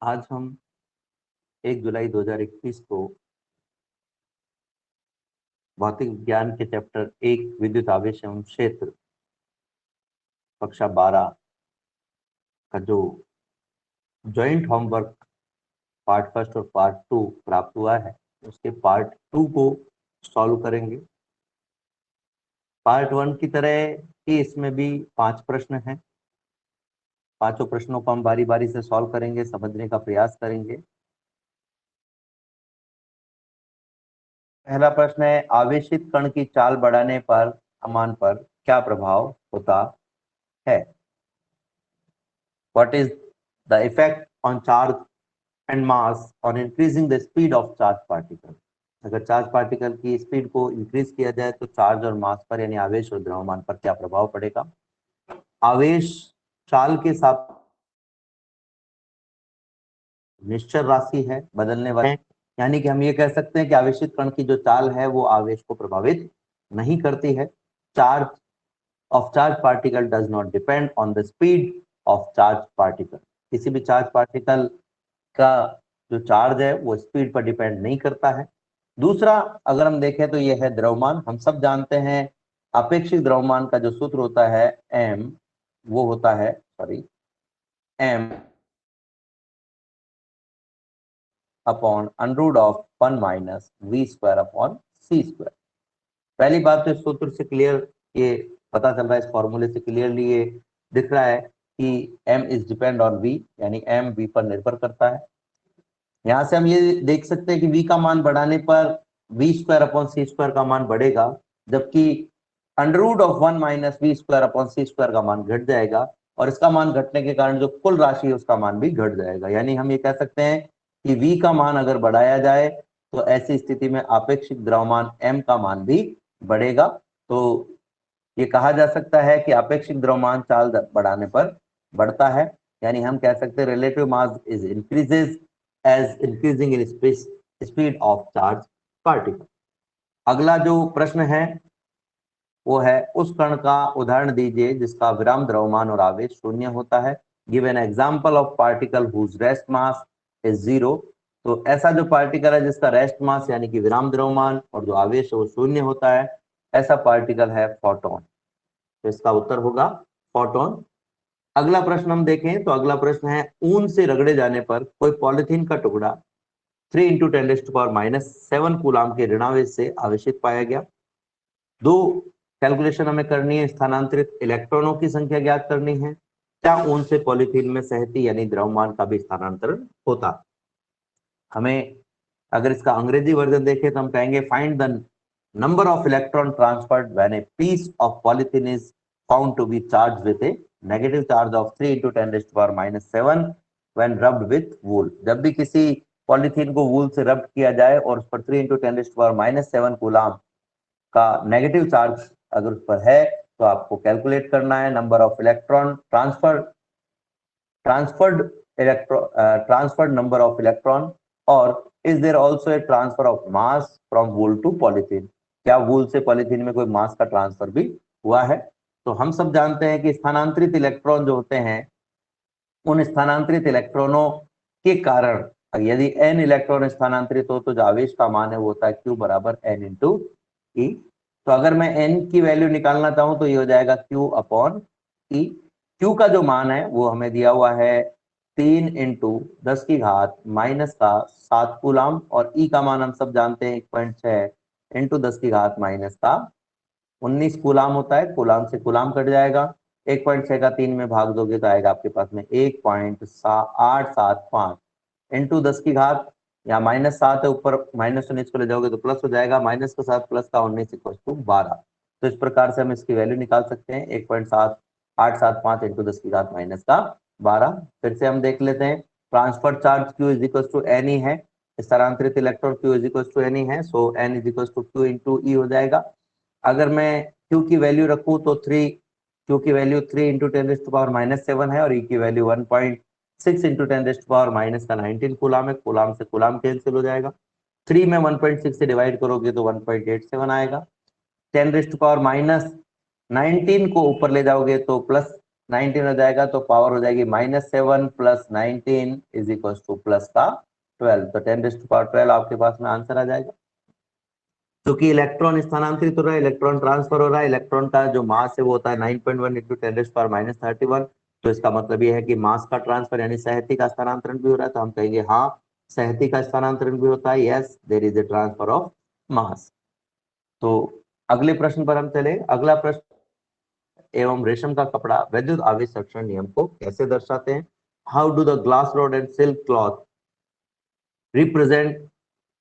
आज हम 1 जुलाई 2021 को भौतिक विज्ञान के चैप्टर 1 विद्युत आवेश एवं क्षेत्र कक्षा 12 का जो जॉइंट होमवर्क पार्ट फर्स्ट और पार्ट 2 प्राप्त हुआ है, उसके पार्ट 2 को सॉल्व करेंगे। पार्ट 1 की तरह ही इसमें भी 5 प्रश्न हैं। पांचों प्रश्नों को हम बारी बारी से सॉल्व करेंगे, समझने का प्रयास करेंगे। पहला प्रश्न है, आवेशित कण की चाल बढ़ाने पर तापमान पर क्या प्रभाव होता है? What is the effect on charge and mass on increasing the speed of charge particle? अगर चार्ज पार्टिकल की स्पीड को इंक्रीज किया जाए तो चार्ज और मास पर यानी आवेश और द्रव्यमान पर क्या प्रभाव पड़ेगा? आवेश चाल के साथ निश्चल राशि है, बदलने वाले, यानी कि हम ये कह सकते हैं कि आवेशित कण की जो चाल है वो आवेश को प्रभावित नहीं करती है। Charge of charge particle does not depend on the speed of charge particle. किसी भी चार्ज पार्टिकल का जो चार्ज है वो स्पीड पर डिपेंड नहीं करता है। दूसरा अगर हम देखें तो ये है द्रव्यमान। हम सब जानते हैं अपेक्षित द्रव्यमान का जो सूत्र होता है m, वो होता है m upon √ of 1 minus v square upon c square. पहली बात तो इस सूत्र से क्लियर ये पता चल रहा है, इस फॉर्मूले से क्लियरली ये दिख रहा है कि m is depend on v, यानी m v पर निर्भर करता है। यहाँ से हम ये देख सकते हैं कि v का मान बढ़ाने पर v square upon c square का मान बढ़ेगा, जबकि √ of 1 minus v square upon c square का मान घट जाएगा, और इसका मान घटने के कारण जो कुल राशि है उसका मान भी घट जाएगा। यानी हम ये कह सकते हैं कि v का मान अगर बढ़ाया जाए तो ऐसी स्थिति में आपेक्षिक द्रव्यमान m का मान भी बढ़ेगा। तो ये कहा जा सकता है कि आपेक्षिक द्रव्यमान चाल बढ़ाने पर बढ़ता है, यानी हम कह सकते हैं relative mass is increases as increasing in speed of charge particle. अगला जो प्रश्न है वो है, उस कण का उदाहरण दीजिए जिसका विराम द्रव्यमान और आवेश शून्य होता है। Give an example of particle whose rest mass is 0। तो ऐसा जो पार्टिकल है जिसका रेस्ट मास यानी कि विराम द्रव्यमान और जो आवेश है वो शून्य होता है, ऐसा पार्टिकल है फोटोन। तो इसका उत्तर होगा फोटोन। अगला प्रश्न हम देखें तो अगला प्रश्न है, ऊन से रगड़े जाने पर कोई पॉलिथीन का टुकड़ा 3 × 10⁻⁷ कूलाम के ऋणावेश से आवेशित पाया गया। दो कैलकुलेशन हमें करनी है, स्थानांतरित इलेक्ट्रॉनों की संख्या ज्ञात करनी है। क्या ऊन से पॉलिथीन में सहती यानी द्रव्यमान का भी स्थानांतरण होता? हमें अगर इसका अंग्रेजी वर्जन देखें तो हम कहेंगे, find the number of electron transferred when a piece of polythene is found to be charged with a negative charge of 3 × 10⁻⁷ when rubbed with wool. जब भी किसी पॉलिथीन को वूल से रब्ड किया जाए और उस पर 3 × 10⁻⁷ कूलाम का नेगेटिव चार्ज अगर उस पर है तो आपको कैलकुलेट करना है number of electron transferred number of electron, और is there also a transfer of mass from wool to polythene. क्या वूल से पॉलिथीन में कोई मास का ट्रांसफर भी हुआ है? तो हम सब जानते हैं कि स्थानांतरित इलेक्ट्रॉन जो होते हैं, उन स्थानांतरित इलेक्ट्रॉनों के कारण यदि n इलेक्ट्रॉन स्थानांतरित हो तो जो आवेश का मान है वो होता है Q बराबर n × E। तो अगर मैं n की वैल्यू निकालना चाहूं तो ये हो जाएगा Q अपॉन E। Q का जो मान है वो हमें दिया हुआ है 3 × 10⁻⁷ कूलाम, और E का मान हम सब जानते हैं 1.6 × 10⁻⁻19 कूलाम होता है। कूलाम से कूलाम कट जाएगा, 1.6 का 3 में भाग दोगे तो आएगा आपके पास में 1.875 × 10⁻, या -7 है ऊपर, -19 को ले जाओगे तो प्लस हो जाएगा, माइनस का 7 प्लस का 19 = 12। तो इस प्रकार से हम इसकी वैल्यू निकाल सकते हैं 1.7875 × 10⁻⁻12। फिर से हम देख लेते हैं, ट्रांसफर चार्ज Q = n ही है, स्थानांतरित इलेक्ट्रॉन Q = n ही है, सो n = Q × E हो जाएगा। अगर मैं Q की वैल्यू रखूं तो Q की वैल्यू 3 × 10⁻⁷ है और E की वैल्यू 1.6 × 10⁻⁻19 कूलाम है। कूलाम से कूलाम कैंसिल हो जाएगा, 3 में 1.6 से डिवाइड करोगे तो 1.87 आएगा। 10⁻⁻19 को ऊपर ले जाओगे तो प्लस 19 हो जाएगा, तो पावर हो जाएगी -7 + 19 इज इक्वल टू प्लस का 12, तो 10⁻12 आपके पास में आंसर आ जाएगा। क्योंकि इलेक्ट्रॉन स्थानांतरित हो रहा है, इलेक्ट्रॉन ट्रांसफर हो रहा है, इलेक्ट्रॉन का जो मास है वो होता है 9.1 × 10⁻31, तो इसका मतलब ये है कि मास का ट्रांसफर यानी सहती का स्थानांतरण भी हो रहा है, तो हम कहेंगे हाँ सहती का स्थानांतरण भी होता है, yes there is a transfer of mass. तो अगले प्रश्न पर हम चले। अगला प्रश्न, एवं रेशम का कपड़ा विद्युत आवेश संरक्षण नियम को कैसे दर्शाते हैं? How do the glass rod and silk cloth represent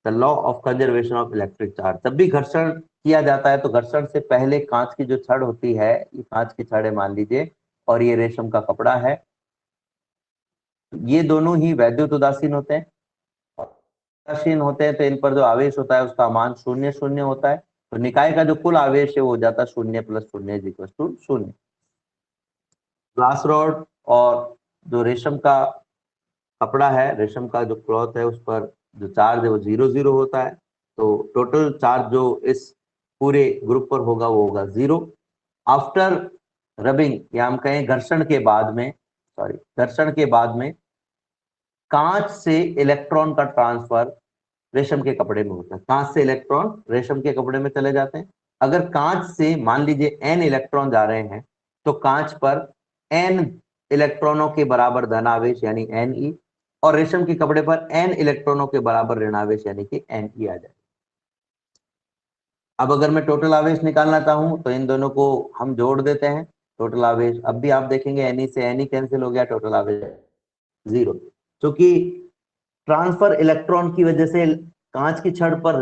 the law of conservation of electric charge? जब भी घर्षण किया जाता है तो घर्षण से पहले कांच की जो छड़ होती है, ये कांच की छड़ है मान लीजिए, और ये रेशम का कपड़ा है, ये दोनों ही वैद्युत उदासीन होते हैं। उदासीन होते हैं तो इन पर जो आवेश होता है उसका मान 0 0 होता है, तो निकाय का जो कुल आवेश है वो हो जाता है 0 + 0 is equal to 0। Glass rod और जो रेशम का कपड़ा है, रेशम का जो क्लॉथ है, उस पर जो चार्ज है वो 0 0 होता है, तो टोटल चार्ज जो इस पूरे ग्रुप पर होगा वो होगा 0। आफ्टर रबिंग या हम कहें घर्षण के बाद में, घर्षण के बाद में कांच से इलेक्ट्रॉन का ट्रांसफर रेशम के कपड़े में होता है। कांच से इलेक्ट्रॉन रेशम के कपड़े में चले जाते हैं। अगर कांच से मान लीजिए n इलेक्ट्रॉन जा रहे हैं, तो कांच पर n इलेक्ट्रॉनों के बराबर धनावेश यानी Ne, और रेशम के कपड़े पर n इलेक्ट्रॉनों के बराबर ऋणावेश यानी कि Ne आ जाए। अब अगर मैं टोटल आवेश निकालना चाहूं तो इन दोनों को हम जोड़ देते हैं, टोटल आवेश। अब भी आप देखेंगे Ne से Ne कैंसिल हो गया, टोटल आवेश 0। क्योंकि ट्रांसफर इलेक्ट्रॉन की वजह से कांच की छड़ पर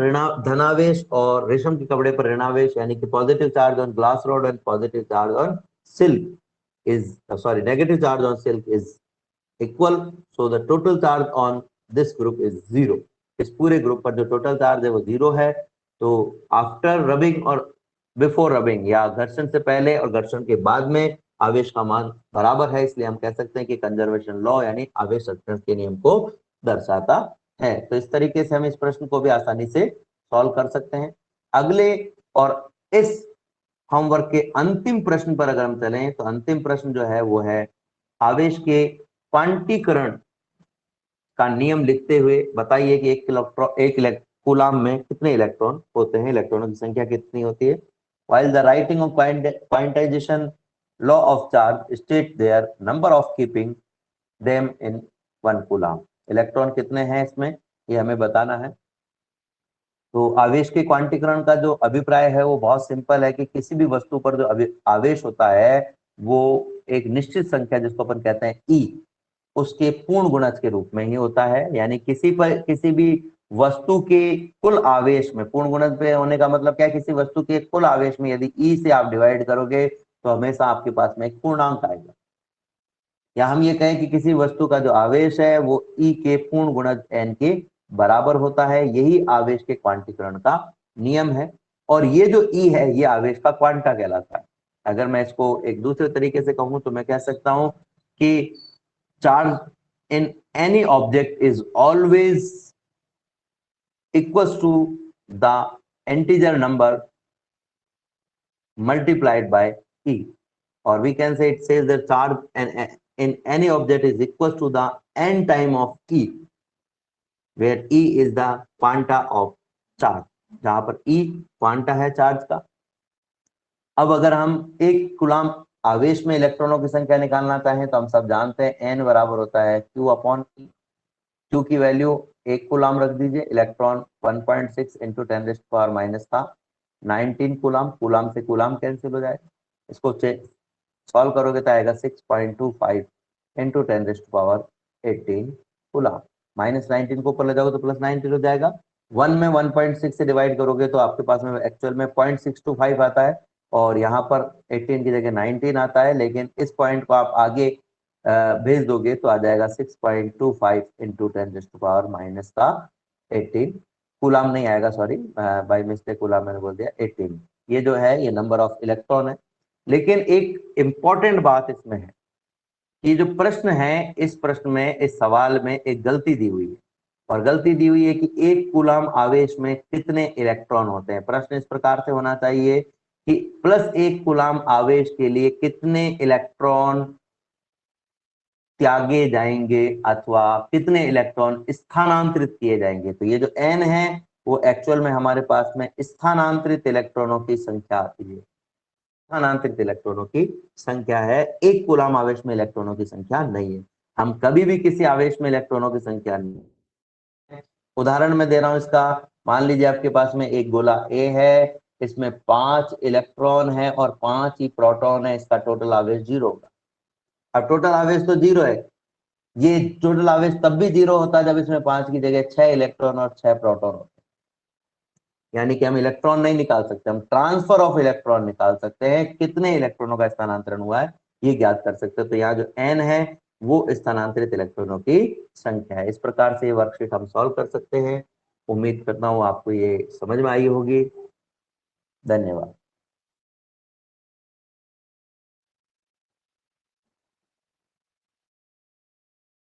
धनावेश और रेशम के कपड़े पर ऋणावेश यानी कि positive charge on glass rod and positive charge on silk is negative charge on silk is equal, so the total charge on this group is 0। इस पूरे ग्रुप पर जो टोटल चार्ज है वो 0 है। तो आफ्टर रबिंग और बिफोर रबिंग, या घर्षण से पहले और घर्षण के बाद में आवेश का मान बराबर है, इसलिए हम कह सकते हैं कि कंजर्वेशन लॉ यानी आवेश संरक्षण के नियम को दर्शाता है। तो इस तरीके से हम इस प्रश्न को भी आसानी से सॉल्व कर सकते हैं। अगले और इस होमवर्क के अंतिम प्रश्न पर अगर हम चलें तो अंतिम प्रश्न जो है वो है आवेश के क्वांटीकरण का नियम लिखते हुए बताइए कि एक कूलाम में कितने इलेक्ट्रॉन होते हैं, इलेक्ट्रॉनों की संख्या कितनी होती है? While the writing of quantization law of charge state there number of keeping them in 1 coulomb. Electron कितने हैं इसमें ये हमें बताना है। तो आवेश के क्वांटीकरण का जो अभिप्राय है वो बहुत सिंपल है कि किसी भी वस्तु पर जो आवेश होता है वो एक निश्चित संख्या जिसको अपन कहते हैं E, उसके पूर्ण गुणज के रूप में ही होता है। यानी किसी भी वस्तु के कुल आवेश में, पूर्ण गुणज पे होने का मतलब क्या है, किसी वस्तु के कुल आवेश में यदि E से आप डिवाइड करोगे तो हमेशा आपके पास में एक पूर्णांक आएगा। या हम ये कहें कि किसी वस्तु का जो आवेश है वो E के पूर्ण गुणज n के बराबर होता है, यही आवेश के क्वांटीकरण का नियम है। और ये जो E है ये आवेश का क्वांटा कहलाता है। अगर मैं इसको एक दूसरे तरीके से कहूं तो मैं कह सकता हूं कि charge in any object is always equals to the integer number multiplied by E, or we can say it says the charge in any object is equal to the n time of E, where E is the quanta of charge, जहां पर E quanta है charge का। अब अगर हम एक coulomb आवेश में इलेक्ट्रॉनों की संख्या निकालना चाहें तो हम सब जानते हैं n बराबर होता है Q/E। Q की वैल्यू एक कूलाम रख दीजिए, इलेक्ट्रॉन 1.6 × 10⁻⁻ था 19 कूलाम, कूलाम से कूलाम कैंसिल हो जाएगा, इसको सॉल्व करोगे तो आएगा 6.25 × 10⁻18 कूलाम। -19 को ऊपर ले जाओगे तो +19 हो जाएगा। 1 में 1.6 से डिवाइड करोगे तो आपके पास में एक्चुअल में 0.625 आता है, और यहाँ पर 18 की जगह 19 आता है, लेकिन इस पॉइंट को आप आगे भेज दोगे तो आ जाएगा 6.25 × 10⁻18 कूलाम नहीं आएगा, सॉरी बाय मिस्टेक कूलाम मैंने बोल दिया 18। ये जो है ये नंबर ऑफ इलेक्ट्रॉन है। लेकिन एक इंपॉर्टेंट बात इसमें है कि जो प्रश्न है इस प्रश्न में, इस सवाल में एक गलती दी हुई है, और गलती दी हुई है कि एक कूलाम आवेश में कितने इलेक्ट्रॉन होते हैं। प्रश्न इस प्रकार से होना चाहिए कि +1 कूलाम आवेश के लिए कितने इलेक्ट्रॉन त्यागे जाएंगे अथवा कितने इलेक्ट्रॉन स्थानांतरित किए जाएंगे। तो ये जो n है वो एक्चुअल में हमारे पास में स्थानांतरित इलेक्ट्रॉनों की संख्या आती है। स्थानांतरित इलेक्ट्रॉनों की संख्या है, 1 कूलाम आवेश में इलेक्ट्रॉनों की संख्या नहीं है। हम कभी भी किसी आवेश में इलेक्ट्रॉनों की संख्या नहीं है। उदाहरण में दे रहा हूं इसका, मान लीजिए आपके पास में एक गोला A है, इसमें 5 इलेक्ट्रॉन है और 5 ही प्रोटॉन है, इसका टोटल आवेश 0 होगा। अब टोटल आवेश तो 0 है, ये टोटल आवेश तब भी 0 होता है जब इसमें 5 की जगह 6 इलेक्ट्रॉन और 6 प्रोटॉन होते हैं। यानी कि हम इलेक्ट्रॉन नहीं निकाल सकते, हम ट्रांसफर ऑफ इलेक्ट्रॉन निकाल सकते हैं, कितने इलेक्ट्रॉनों का स्थानांतरण हुआ है ये ज्ञात कर सकते हैं। तो यहाँ जो n है वो स्थानांतरित इलेक्ट्रॉनों की संख्या है। इस प्रकार से ये वर्कशीट हम सॉल्व कर सकते हैं। उम्मीद करता हूँ आपको ये समझ में आई होगी। धन्यवाद।